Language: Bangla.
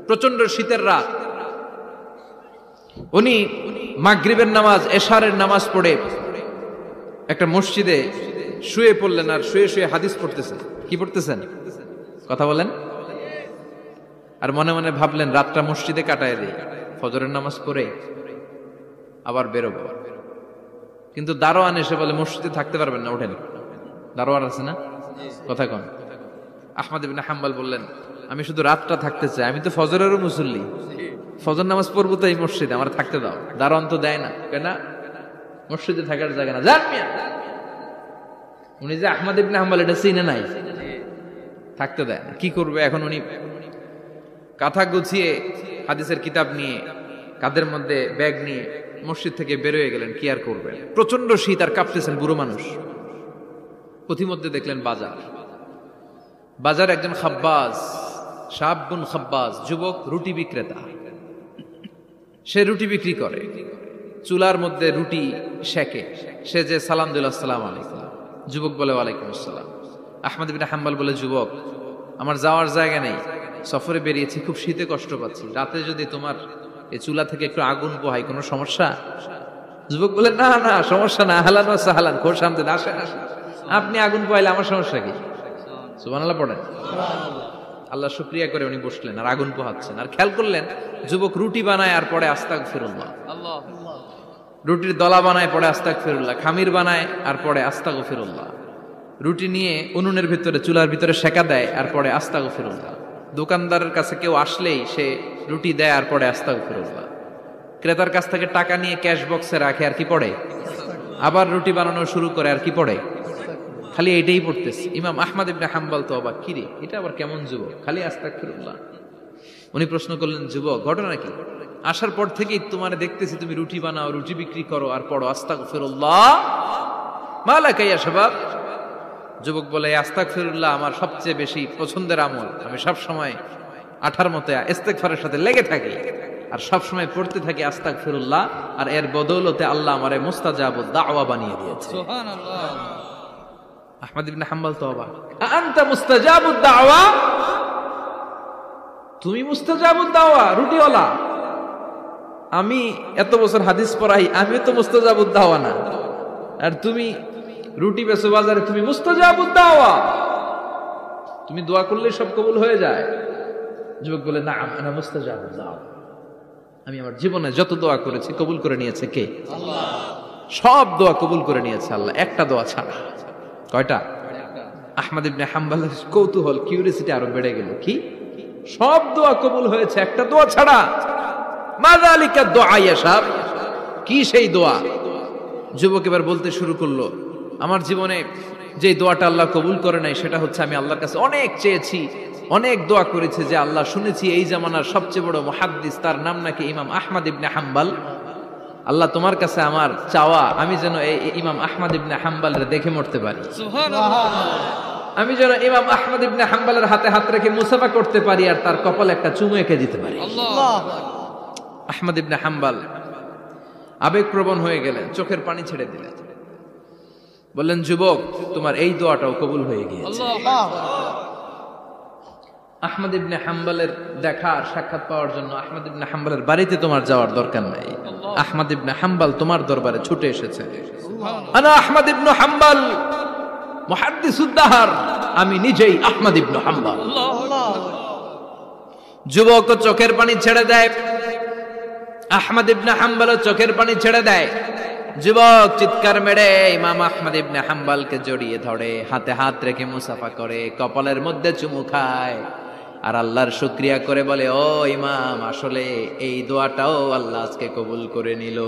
প্রচন্ড শীতের রাত। উনি মাগরিবের নামাজ, এশারের নামাজ পড়ে একটা মসজিদে শুয়ে পড়লেন, আর শুয়ে শুয়ে হাদিস পড়তেছেন। কি পড়তেছেন? কথা বলেন। আর মনে মনে ভাবলেন রাতটা মসজিদে কাটায় দিই, ফজরের নামাজ পড়ে আবার বেরোবো। কিন্তু দারোয়ান এসে বলে মসজিদে থাকতে পারবেন না, ওঠেন। দারোয়ান আছে না, কথা কন। আহমদ ইবনে হাম্বল বললেন আমি শুধু রাতটা থাকতে চাই, আমি তো ফজরেরও মুসল্লি, ফজর নামাজ পড়বো তো এই মসজিদে, আমার থাকতে দাও। দারোয়ান তো দেয় না, কেন? মসজিদে থাকার জায়গা না, যান মিয়া। উনি যে আহমদ ইবনে হাম্বল এটা চিনে নাই, থাকতে দেয় না। কি করবে এখন? উনি কাঁথা গুছিয়ে হাদিসের কিতাব নিয়ে কাঁধের মধ্যে ব্যাগ নিয়ে মসজিদ থেকে বেরোয় গেলেন। কি আর করবেন, প্রচন্ড শীত, আর কাঁপতেছেন, বুড়ো মানুষ। পথিমধ্যে দেখলেন বাজার। বাজার একজন খাব্বাজ, শাবুন খাব্বাজ, যুবক রুটি বিক্রেতা। সে রুটি বিক্রি করে, চুলার মধ্যে রুটি সেকে। সে যে সালাম দিল আসসালামু আলাইকুম, যুবক বলে ওয়ালাইকুম আসসালাম। আহমদ ইবনে হাম্বল বলে যুবক আমার যাওয়ার জায়গা নেই, সফরে বেরিয়েছি, খুব শীতে কষ্ট পাচ্ছি, রাতে যদি তোমার এই চুলা থেকে একটু আগুন পোহাই কোনো সমস্যা? যুবক বলে না না সমস্যা না, আহলান ওয়া সাহলান, খোশ আমদেদ, আসেন আসেন, আপনি আগুন পোহাইলে আমার সমস্যা কি? সুবহানাল্লাহ পড়েন। আল্লাহ শুকরিয়া করে উনি বসলেন আর আগুন পোহাচ্ছেন। আর খেয়াল করলেন যুবক রুটি বানায় আর পরে আস্তাগফিরুল্লাহ, রুটির দলা বানায় পরে আস্তাগফিরুল্লাহ, খামির বানায় আর পরে আস্তাগফিরুল্লাহ, রুটি নিয়ে উনুনের ভিতরে চুলার ভিতরে সেকা দেয় আর পরে আস্তাগফিরুল্লাহ, দোকানদারের কাছে কেউ আসলেই সে রুটি দেয় আর পরে আস্তাগফিরুল্লাহ, ক্রেতার কাছ থেকে টাকা নিয়ে ক্যাশ বক্সে রাখে আর কি পড়ে, আবার রুটি বানানো শুরু করে আর কি পড়ে, খালি এটাই পড়তেছে। ইমাম আহমদ ইবনে হাম্বল তো অবাক, কিরে এটা আবার কেমন যুবক, খালি আস্তাগফিরুল্লাহ। উনি প্রশ্ন করলেন যুবক ঘটনা কি? আসার পর থেকেই তোমার দেখতেছি তুমি রুটি বানাও, রুটি বিক্রি করো আর পড়ো আস্তাগফিরুল্লাহ, মালাকা ইয়া শাবাব। যুবক বলে আস্তাগফিরুল্লাহ আমার সবচেয়ে বেশি পছন্দের আমল, আমি সব সময় আঠার মতো ইস্তেগফারের সাথে লেগে থাকি আর সব সময় পড়তে থাকি আস্তাগফিরুল্লাহ, আর এর বদৌলতে আল্লাহ আমারে মুস্তাজাবুদ দাওয়া বানিয়ে দিয়েছে। সুবহানাল্লাহ। আহমদ ইবনে হাম্বল তো অবাক, আনতা মুস্তাজাবুদ দাওয়া, তুমি মুস্তাজাবুদ দাওয়া, রুটিওয়ালা। আমি এত বছর হাদিস পড়াই, আমি তো মুস্তাজাবুদ দাওয়া না, আর তুমি রুটি বেচো বাজারে, তুমি মুস্তাজাবুদ দাওয়া, তুমি দোয়া করলে সব কবুল হয়ে যায়। যুবক বলে না আনা মুস্তাজাবুদ দাওয়া, আমি আমার জীবনে যত দোয়া করেছি কবুল করে নিয়েছে কে? আল্লাহ। সব দোয়া কবুল করে নিয়েছে আল্লাহ, একটা দোয়া ছাড়া। কয়টা? আহমদ ইবনে হাম্বলের কৌতূহল, কিউরিওসিটি আরো বেড়ে গেল। কি? সব দোয়া কবুল হয়েছে, একটা দোয়া ছাড়া। মাযালিকা দুআ ইয়া শাব, কি সেই দোয়া? যুবক এবার বলতে শুরু করলো আমার জীবনে যে দোয়াটা আল্লাহ কবুল করে নাই সেটা হচ্ছে আমি আল্লাহর কাছে অনেক চেয়েছি, অনেক দোয়া করেছে যে আল্লাহ, শুনেছি এই জামানার সবচেয়ে বড় মুহাদ্দিস, তার নাম নাকি ইমাম আহমদ ইবনে হাম্বল। আল্লাহ তোমার কাছে আমার চাওয়া আমি যেন এই ইমাম আহমদ ইবনে হাম্বলের দেখে মরতে পারি, আমি যেন ইমাম আহমদ ইবনে হাম্বলের হাতে হাত রেখে মুসাফা করতে পারি আর তার কপালে একটা চুমু এঁকে দিতে পারি। আহমদ ইবনে হাম্বল আবেগপ্রবণ হয়ে গেলেন, চোখের পানি ছেড়ে দিলেন, বললেন যুবক তোমার এই দোয়াটাও কবুল হয়ে গিয়েছে। আহমদ ইবনে হাম্বলের দেখা আর সাক্ষাৎ পাওয়ার জন্য আহমদ ইবনে হাম্বলের বাড়িতে তোমার যাওয়ার দরকার নাই, আহমদ ইবনে হাম্বল তোমার দরবারে ছুটে এসেছে। আনা আহমদ ইবনে হাম্বল মুহাদ্দিসুদ দাহর, আমি নিজেই আহমদ ইবনে হাম্বল। যুবক চোখের পানি ছেড়ে দেয়, আহমদ ইবনে হাম্বল চোখের পানি ছেড়ে দেয়। যুবক চিৎকার মেরে ইমাম আহমদ ইবনে হাম্বলকে জড়িয়ে ধরে, হাতে হাত রেখে মুসাফা করে, কপালের মধ্যে চুমু খায় আর আল্লাহর শুকরিয়া করে বলে ও ইমাম, আসলে এই দোয়াটাও আল্লাহ আজকে কবুল করে নিল।